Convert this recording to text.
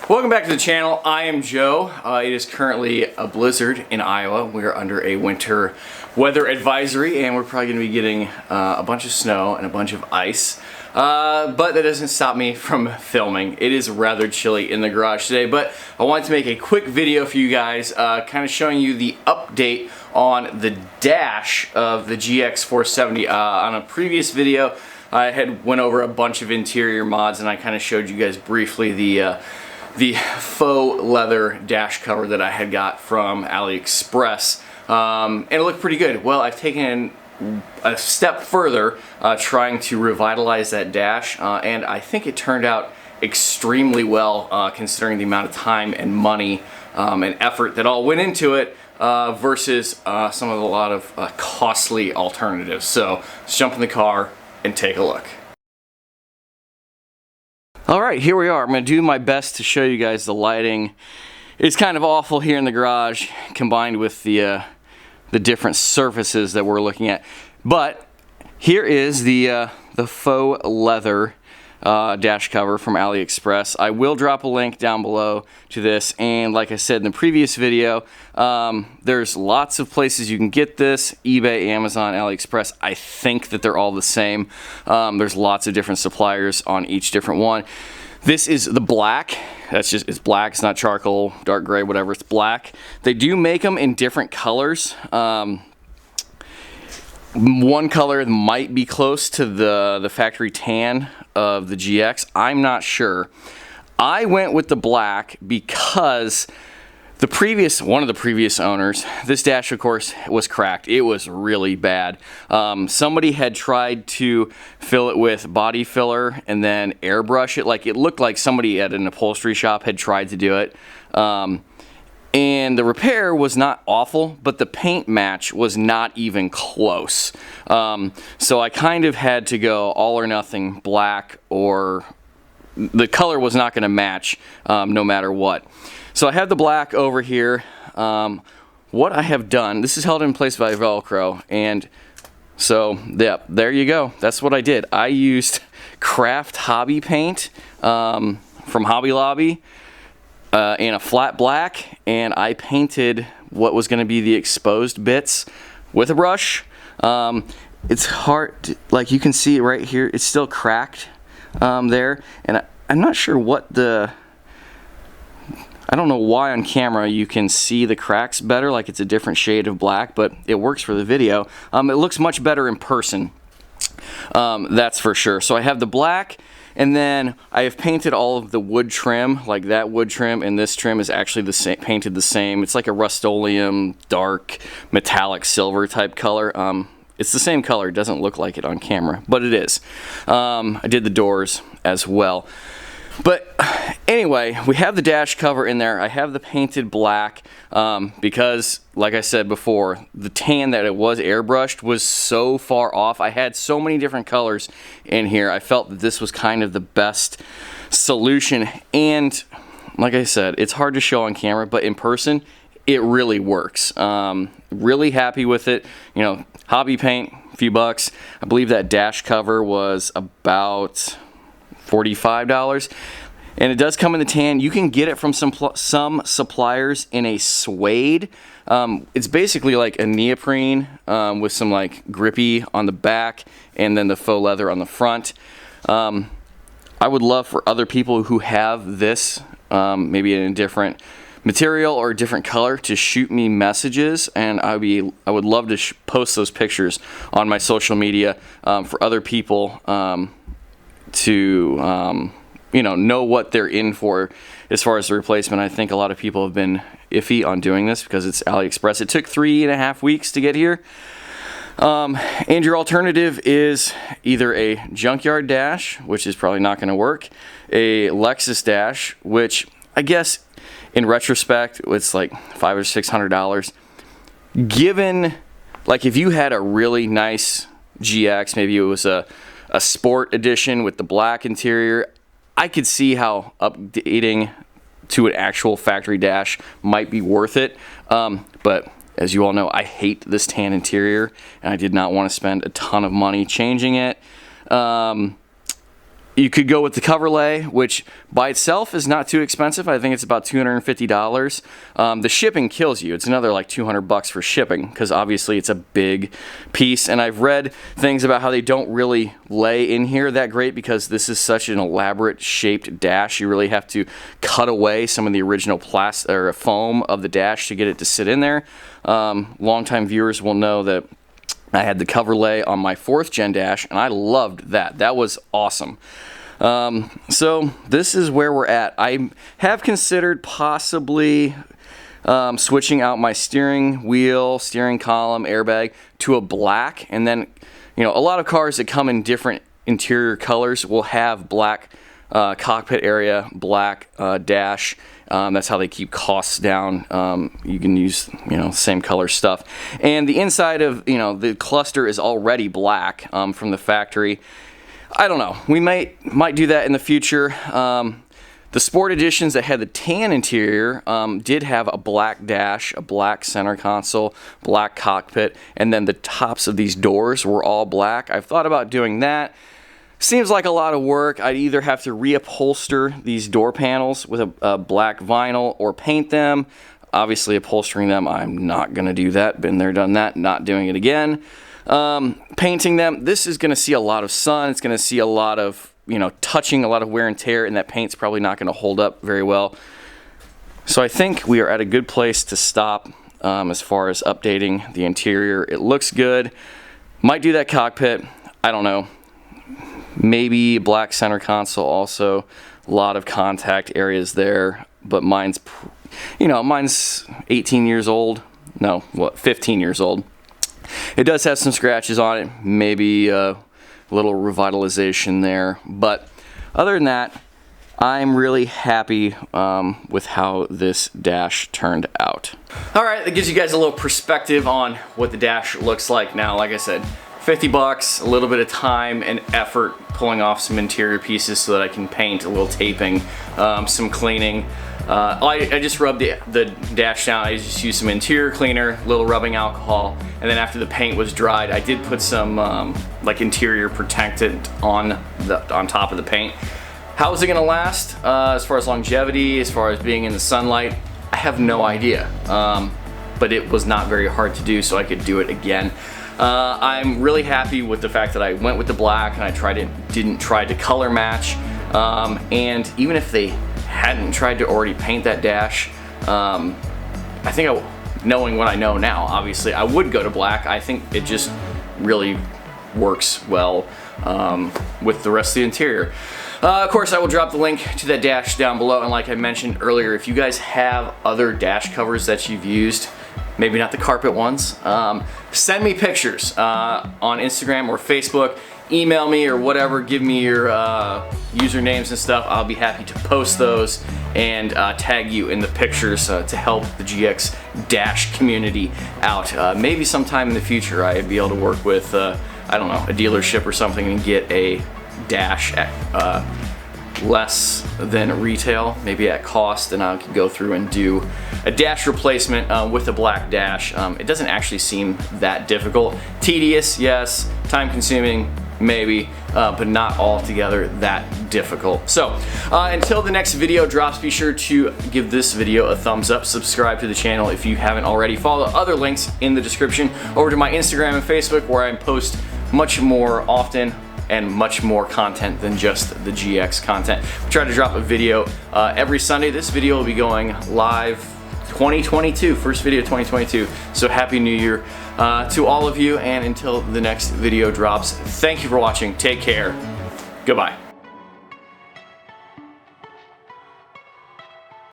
Welcome back to the channel. I am Joe. It is currently a blizzard in Iowa. We are under a winter weather advisory and we're probably going to be getting a bunch of snow and a bunch of ice. But that doesn't stop me from filming. It is rather chilly in the garage today, but I wanted to make a quick video for you guys kind of showing you the update on the dash of the GX 470. On a previous video I had went over a bunch of interior mods and I kind of showed you guys briefly the faux leather dash cover that I had got from AliExpress, and it looked pretty good. Well, I've taken a step further trying to revitalize that dash, and I think it turned out extremely well considering the amount of time and money and effort that all went into it versus a lot of costly alternatives. So let's jump in the car and take a look. Alright, here we are. I'm going to do my best to show you guys the lighting. It's kind of awful here in the garage combined with the different surfaces that we're looking at. But here is the faux leather dash cover from AliExpress. I will drop a link down below to this, and like I said in the previous video, there's lots of places you can get this: eBay, Amazon, AliExpress. I think that they're all the same. There's lots of different suppliers on each different one. This is the black. It's black. It's not charcoal, dark gray, whatever. It's black. They do make them in different colors. One color might be close to the factory tan of the GX. I'm not sure. I went with the black because one of the previous owners, this dash of course was cracked. It was really bad. Somebody had tried to fill it with body filler and then airbrush it. Like, it looked like somebody at an upholstery shop had tried to do it. And the repair was not awful, but the paint match was not even close. So I kind of had to go all or nothing black, or the color was not going to match no matter what. So I have the black over here. What I have done, this is held in place by Velcro, and so yeah, there you go. That's what I did. I used craft hobby paint from Hobby Lobby in a flat black, and I painted what was going to be the exposed bits with a brush. It's hard, like you can see right here, it's still cracked there, and I'm not sure what I don't know why on camera you can see the cracks better, like it's a different shade of black, but it works for the video. It looks much better in person, that's for sure. So I have the black, and then I have painted all of the wood trim, like that wood trim, and this trim is actually the same, painted the same. It's like a Rust-Oleum dark metallic silver type color. It's the same color. It doesn't look like it on camera, but it is. I did the doors as well. But anyway, we have the dash cover in there. I have the painted black because, like I said before, the tan that it was airbrushed was so far off. I had so many different colors in here. I felt that this was kind of the best solution. And like I said, it's hard to show on camera, but in person, it really works. Really happy with it. You know, hobby paint, a few bucks. I believe that dash cover was about $45, and it does come in the tan. You can get it from some suppliers in a suede. It's basically like a neoprene with some like grippy on the back and then the faux leather on the front. I would love for other people who have this, maybe in a different material or a different color, to shoot me messages, and I would love to post those pictures on my social media for other people to you know what they're in for as far as the replacement. I think a lot of people have been iffy on doing this because it's AliExpress. It took 3.5 weeks to get here, and your alternative is either a junkyard dash, which is probably not going to work, a Lexus dash, which I guess in retrospect it's like $500 or $600. Given, like, if you had a really nice GX, maybe it was a sport edition with the black interior, I could see how updating to an actual factory dash might be worth it. But as you all know, I hate this tan interior, and I did not want to spend a ton of money changing it. You could go with the cover lay, which by itself is not too expensive. I think it's about $250. The shipping kills you. It's another like $200 for shipping, because obviously it's a big piece. And I've read things about how they don't really lay in here that great, because this is such an elaborate shaped dash. You really have to cut away some of the original plastic or foam of the dash to get it to sit in there. Longtime viewers will know that I had the cover lay on my 4th gen dash, and I loved that. That was awesome. So this is where we're at. I have considered possibly switching out my steering wheel, steering column, airbag to a black, and then, you know, a lot of cars that come in different interior colors will have black cockpit area, black dash. That's how they keep costs down. You can use, you know, same color stuff. And the inside of, you know, the cluster is already black from the factory. I don't know. We might do that in the future. The Sport Editions that had the tan interior did have a black dash, a black center console, black cockpit, and then the tops of these doors were all black. I've thought about doing that. Seems like a lot of work. I'd either have to reupholster these door panels with a black vinyl or paint them. Obviously, upholstering them, I'm not going to do that. Been there, done that. Not doing it again. Painting them, this is going to see a lot of sun. It's going to see a lot of, you know, touching, a lot of wear and tear, and that paint's probably not going to hold up very well. So I think we are at a good place to stop as far as updating the interior. It looks good. Might do that cockpit. I don't know. Maybe black center console also. A lot of contact areas there, but mine's, you know, mine's 18 years old. No, what, 15 years old. It does have some scratches on it, maybe a little revitalization there, but other than that, I'm really happy with how this dash turned out. Alright, that gives you guys a little perspective on what the dash looks like now. Like I said, $50, a little bit of time and effort pulling off some interior pieces so that I can paint, a little taping, some cleaning. I just rubbed the dash down. I just used some interior cleaner, a little rubbing alcohol, and then after the paint was dried, I did put some like interior protectant on top of the paint. How is it gonna last as far as longevity, as far as being in the sunlight? I have no idea, but it was not very hard to do, so I could do it again. I'm really happy with the fact that I went with the black and I didn't try to color match, and even if they hadn't tried to already paint that dash, I think knowing what I know now, obviously I would go to black. I think it just really works well with the rest of the interior. Of course, I will drop the link to that dash down below, and like I mentioned earlier, if you guys have other dash covers that you've used, maybe not the carpet ones, send me pictures on Instagram or Facebook. Email me or whatever, give me your usernames and stuff. I'll be happy to post those and tag you in the pictures to help the GX Dash community out. Maybe sometime in the future I'd be able to work with, I don't know, a dealership or something and get a dash at less than retail, maybe at cost, and I could go through and do a dash replacement with a black dash. It doesn't actually seem that difficult. Tedious, yes. Time consuming, maybe, but not altogether that difficult. So until the next video drops, be sure to give this video a thumbs up, subscribe to the channel if you haven't already, follow other links in the description over to my Instagram and Facebook, where I post much more often and much more content than just the GX content. We try to drop a video every Sunday. This video will be going live 2022, first video 2022. So happy New Year to all of you, and until the next video drops, thank you for watching. Take care. Goodbye.